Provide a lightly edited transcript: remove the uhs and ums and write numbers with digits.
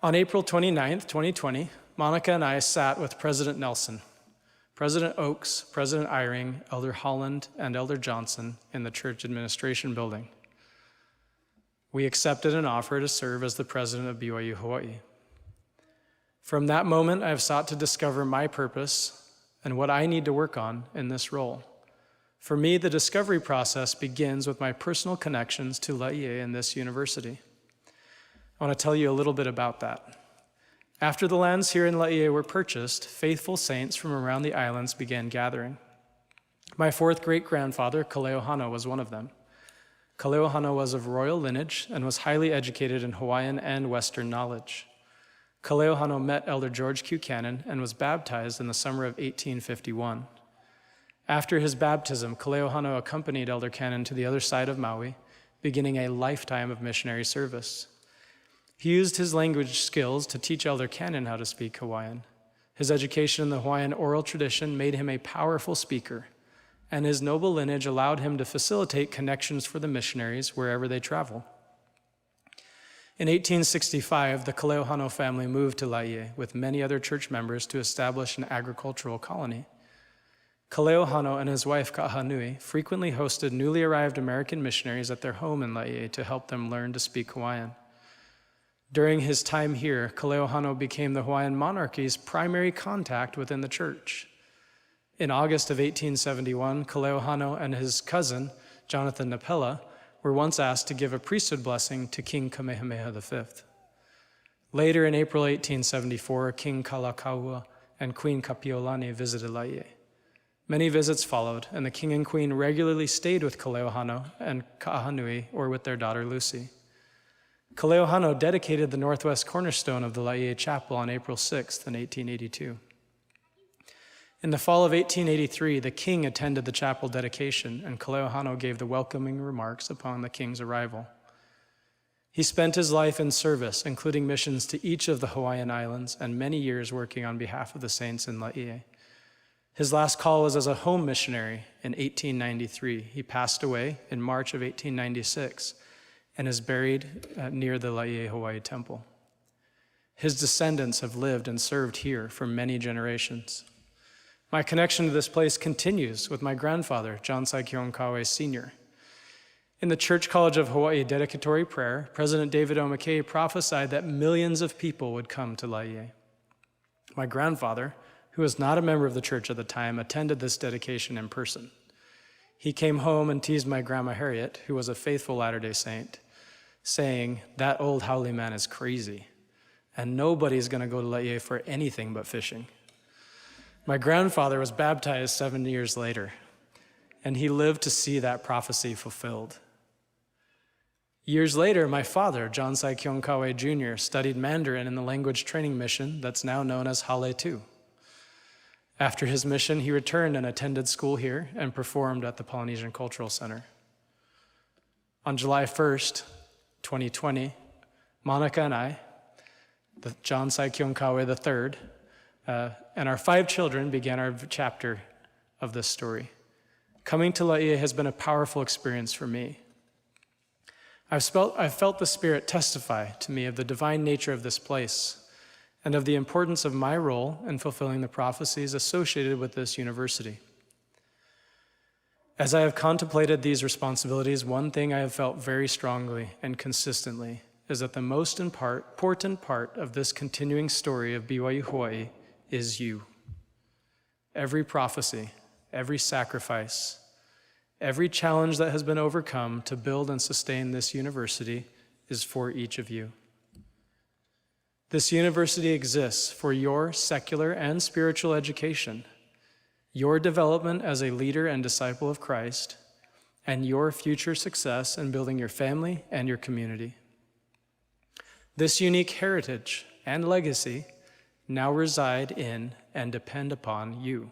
On April 29th, 2020, Monica and I sat with President Nelson, President Oakes, President Eyring, Elder Holland, and Elder Johnson in the church administration building. We accepted an offer to serve as the president of BYU Hawaii. From that moment, I have sought to discover my purpose and what I need to work on in this role. For me, the discovery process begins with my personal connections to Laie and this university. I want to tell you a little bit about that. After the lands here in Laie were purchased, faithful saints from around the islands began gathering. My fourth great-grandfather, Kaleohana, was one of them. Kaleohana was of royal lineage and was highly educated in Hawaiian and Western knowledge. Kaleohana met Elder George Q. Cannon and was baptized in the summer of 1851. After his baptism, Kaleohana accompanied Elder Cannon to the other side of Maui, beginning a lifetime of missionary service. He used his language skills to teach Elder Cannon how to speak Hawaiian. His education in the Hawaiian oral tradition made him a powerful speaker, and his noble lineage allowed him to facilitate connections for the missionaries wherever they travel. In 1865, the Kaleohana family moved to Laie with many other church members to establish an agricultural colony. Kaleohana and his wife Kahanui frequently hosted newly arrived American missionaries at their home in Laie to help them learn to speak Hawaiian. During his time here, Kaleohana became the Hawaiian monarchy's primary contact within the church. In August of 1871, Kaleohana and his cousin, Jonathan Napela, were once asked to give a priesthood blessing to King Kamehameha V. Later in April 1874, King Kalakaua and Queen Kapiolani visited Laie. Many visits followed, and the king and queen regularly stayed with Kaleohana and Ka'ahanui or with their daughter Lucy. Kaleohana dedicated the northwest cornerstone of the Laie Chapel on April 6th in 1882. In the fall of 1883, the king attended the chapel dedication, and Kaleohana gave the welcoming remarks upon the king's arrival. He spent his life in service, including missions to each of the Hawaiian islands, and many years working on behalf of the saints in Laie. His last call was as a home missionary in 1893. He passed away in March of 1896 and is buried near the Laie Hawaii Temple. His descendants have lived and served here for many generations. My connection to this place continues with my grandfather, John Saikion Kauwe Sr. In the Church College of Hawaii dedicatory prayer, President David O. McKay prophesied that millions of people would come to Laie. My grandfather, who was not a member of the church at the time, attended this dedication in person. He came home and teased my grandma Harriet, who was a faithful Latter-day Saint, saying, "That old haole man is crazy, and nobody's going to go to Laie for anything but fishing." My grandfather was baptized 7 years later, and he lived to see that prophecy fulfilled. Years later, my father, John Saikion Kauwe Jr., studied Mandarin in the language training mission that's now known as Hale 2. After his mission, he returned and attended school here and performed at the Polynesian Cultural Center. On July 1st, 2020, Monica and I, John Saikion Kauwe III, and our 5 children began our chapter of this story. Coming to Laie has been a powerful experience for me. I've felt the Spirit testify to me of the divine nature of this place and of the importance of my role in fulfilling the prophecies associated with this university. As I have contemplated these responsibilities, one thing I have felt very strongly and consistently is that the most important part of this continuing story of BYU Hawaii is you. Every prophecy, every sacrifice, every challenge that has been overcome to build and sustain this university is for each of you. This university exists for your secular and spiritual education, your development as a leader and disciple of Christ, and your future success in building your family and your community. This unique heritage and legacy now reside in and depend upon you.